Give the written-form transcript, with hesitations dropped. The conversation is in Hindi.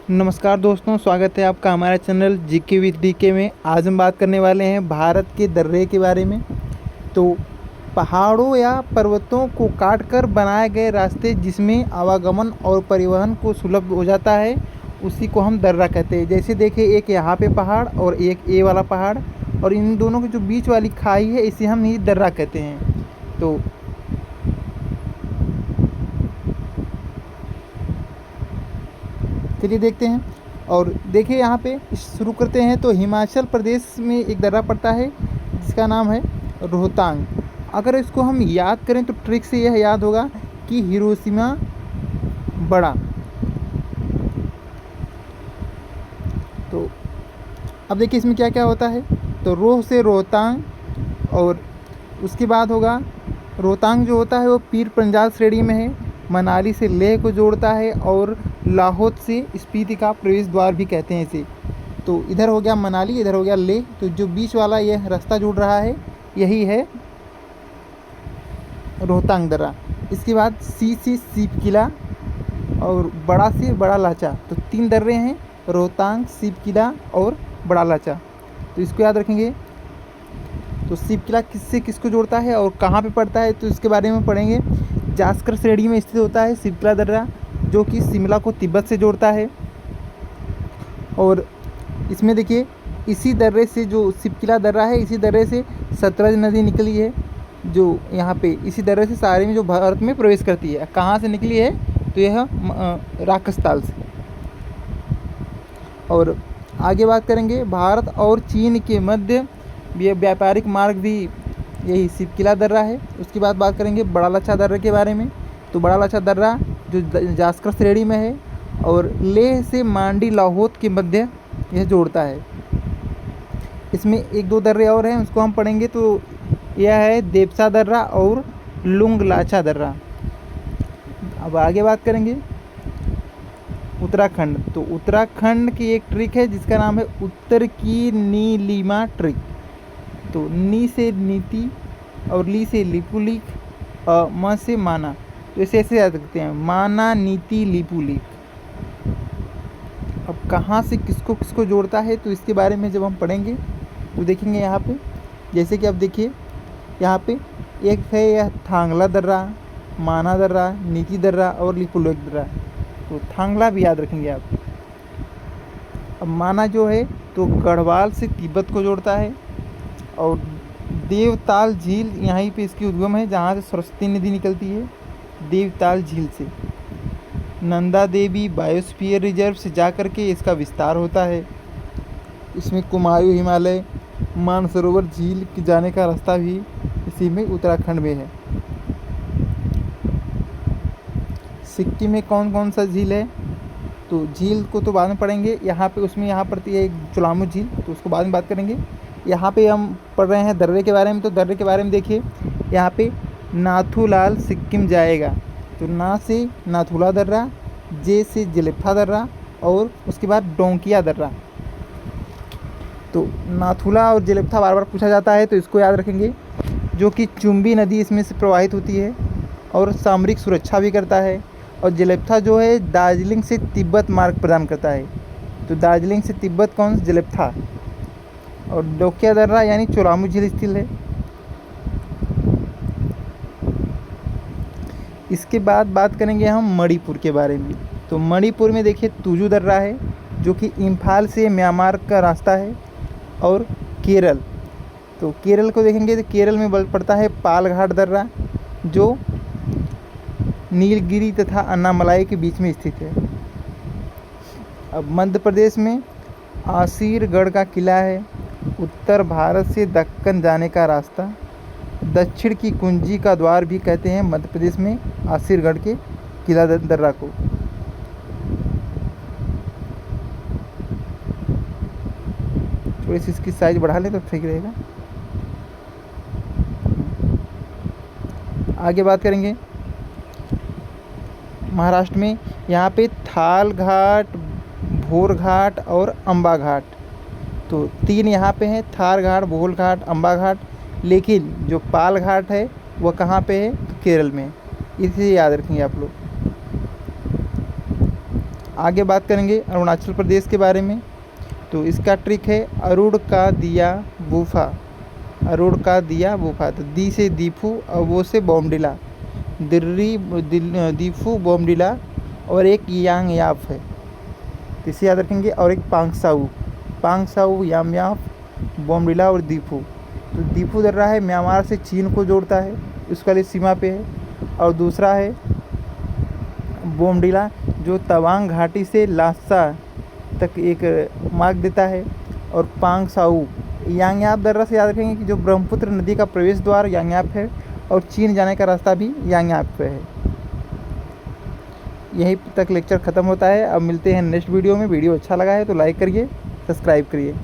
नमस्कार दोस्तों, स्वागत है आपका हमारे चैनल जीके विद डीके में। आज हम बात करने वाले हैं भारत के दर्रे के बारे में। तो पहाड़ों या पर्वतों को काटकर बनाए गए रास्ते जिसमें आवागमन और परिवहन को सुलभ हो जाता है, उसी को हम दर्रा कहते हैं। जैसे देखिए, एक यहाँ पे पहाड़ और एक ये वाला पहाड़, और इन दोनों के जो बीच वाली खाई है इसे हम ही दर्रा कहते हैं। तो चलिए देखते हैं। और देखिए यहाँ पे शुरू करते हैं। तो हिमाचल प्रदेश में एक दर्रा पड़ता है जिसका नाम है रोहतांग। अगर इसको हम याद करें तो ट्रिक से यह याद होगा कि हिरोशिमा बड़ा। तो अब देखिए इसमें क्या क्या होता है। तो रोह से रोहतांग, और उसके बाद होगा रोहतांग जो होता है वो पीर पंजाल श्रेणी में है। मनाली से लेह को जोड़ता है, और लाहौल से स्पीति का प्रवेश द्वार भी कहते हैं इसे। तो इधर हो गया मनाली, इधर हो गया लेह। तो जो बीच वाला यह रास्ता जुड़ रहा है यही है रोहतांग दर्रा। इसके बाद सी से सीप किला और बड़ा से बड़ा लाचा। तो 3 दर्रे हैं, रोहतांग, सीप किला और बड़ा लाचा। तो इसको याद रखेंगे। तो सीप किला किससे किसको जोड़ता है और कहाँ पे पड़ता है, तो इसके बारे में पढ़ेंगे। जास्कर श्रेणी में स्थित होता है सीप किला दर्रा, जो कि शिमला को तिब्बत से जोड़ता है। और इसमें देखिए, इसी दर्रे से जो सीप किला दर्रा है, इसी दर्रे से सतलज नदी निकली है, जो यहाँ पे इसी दर्रे से सारे में जो भारत में प्रवेश करती है। कहाँ से निकली है, तो यह राक्षसताल से। और आगे बात करेंगे, भारत और चीन के मध्य व्यापारिक मार्ग भी यही सीप किला दर्रा है। उसके बाद बात करेंगे बड़ा लाचा दर्रे के बारे में। तो बड़ा लाचा दर्रा जो जास्कर श्रेणी में है, और लेह से मांडी लाहौल के मध्य यह जोड़ता है। इसमें 1-2 दर्रे और हैं, उसको हम पढ़ेंगे। तो यह है देवसा दर्रा और लुंग लाचा दर्रा। अब आगे बात करेंगे उत्तराखंड। तो उत्तराखंड की एक ट्रिक है जिसका नाम है उत्तर की नीलिमा ट्रिक। तो नी से नीति और ली से लिपुलिक, म से माना। तो इसे ऐसे याद रखते हैं, माना नीति लिपुलिक। अब कहाँ से किसको किसको जोड़ता है, तो इसके बारे में जब हम पढ़ेंगे तो देखेंगे यहाँ पे। जैसे कि अब देखिए यहाँ पे एक है यह थांगला दर्रा, माना दर्रा, नीति दर्रा और लिपुलिक दर्रा। तो थांगला भी याद रखेंगे आप। अब माना जो है तो गढ़वाल से तिब्बत को जोड़ता है, और देवताल झील यहीं पे इसकी उद्गम है, जहाँ से सरस्वती नदी निकलती है, देवताल झील से। नंदा देवी बायोस्फीयर रिजर्व से जाकर के इसका विस्तार होता है। इसमें कुमायूं हिमालय, मानसरोवर झील के जाने का रास्ता भी इसी में उत्तराखंड में है। सिक्किम में कौन कौन सा झील है, तो झील को तो बाद में पढ़ेंगे। यहाँ पे उसमें यहाँ पड़ती है एक जुलामू झील, तो उसको बाद में बात करेंगे। यहाँ पे हम पढ़ रहे हैं दर्रे के बारे में। तो दर्रे के बारे में देखिए, यहाँ पे नाथूलाल सिक्किम जाएगा। तो ना से नाथूला दर्रा, जे से जलेफा दर्रा, और उसके बाद डोंकिया दर्रा। तो नाथूला और जलेफा बार बार पूछा जाता है, तो इसको याद रखेंगे। जो कि चुम्बी नदी इसमें से प्रवाहित होती है और सामरिक सुरक्षा भी करता है। और जलेफा जो है दार्जिलिंग से तिब्बत मार्ग प्रदान करता है। तो दार्जिलिंग से तिब्बत कौन, जलेफा। और डोकिया दर्रा यानी चोलामू झील स्थित है। इसके बाद बात करेंगे हम मणिपुर के बारे में। तो मणिपुर में देखिए तुजू दर्रा है, जो कि इम्फाल से म्यांमार का रास्ता है। और केरल, तो केरल को देखेंगे तो केरल में पड़ता है पालघाट दर्रा, जो नीलगिरी तथा अन्नामलाई के बीच में स्थित है। अब मध्य प्रदेश में आसीरगढ़ का किला है, उत्तर भारत से दक्कन जाने का रास्ता। दक्षिण की कुंजी का द्वार भी कहते हैं मध्य प्रदेश में आसीरगढ़ के किला दर्रा को। थोड़ी सी इसकी साइज बढ़ा लें तो ठीक रहेगा। आगे बात करेंगे महाराष्ट्र में। यहाँ पे थाल घाट, भोर घाट और अम्बा घाट। तो 3 यहाँ पे हैं, थार घाट, भोल घाट, अम्बा घाट। लेकिन जो पाल घाट है वह कहाँ पे है, तो केरल में। इसे याद रखेंगे आप लोग। आगे बात करेंगे अरुणाचल प्रदेश के बारे में। तो इसका ट्रिक है अरुण का दिया वूफा। अरुण का दिया वूफा, तो दी से दीफू और वो से बॉम्डिला, दीफू बॉम्डिला और एक यांग याप है, तो इसे याद रखेंगे। और एक पांगसाऊ याम याप बॉम्डिला और दीफू। तो दीफू दर्रा है म्यांमार से चीन को जोड़ता है, उसका लिए सीमा पे है। और दूसरा है बॉम्डिला जो तवांग घाटी से लासा तक एक मार्ग देता है। और पांगसाऊ यांगयाप दर्रा से याद रखेंगे कि जो ब्रह्मपुत्र नदी का प्रवेश द्वार यांगयाप है और चीन जाने का रास्ता भी यांगयाप पे है। यहीं तक लेक्चर ख़त्म होता है। अब मिलते हैं नेक्स्ट वीडियो में। वीडियो अच्छा लगा है तो लाइक करिए, सब्सक्राइब करिए।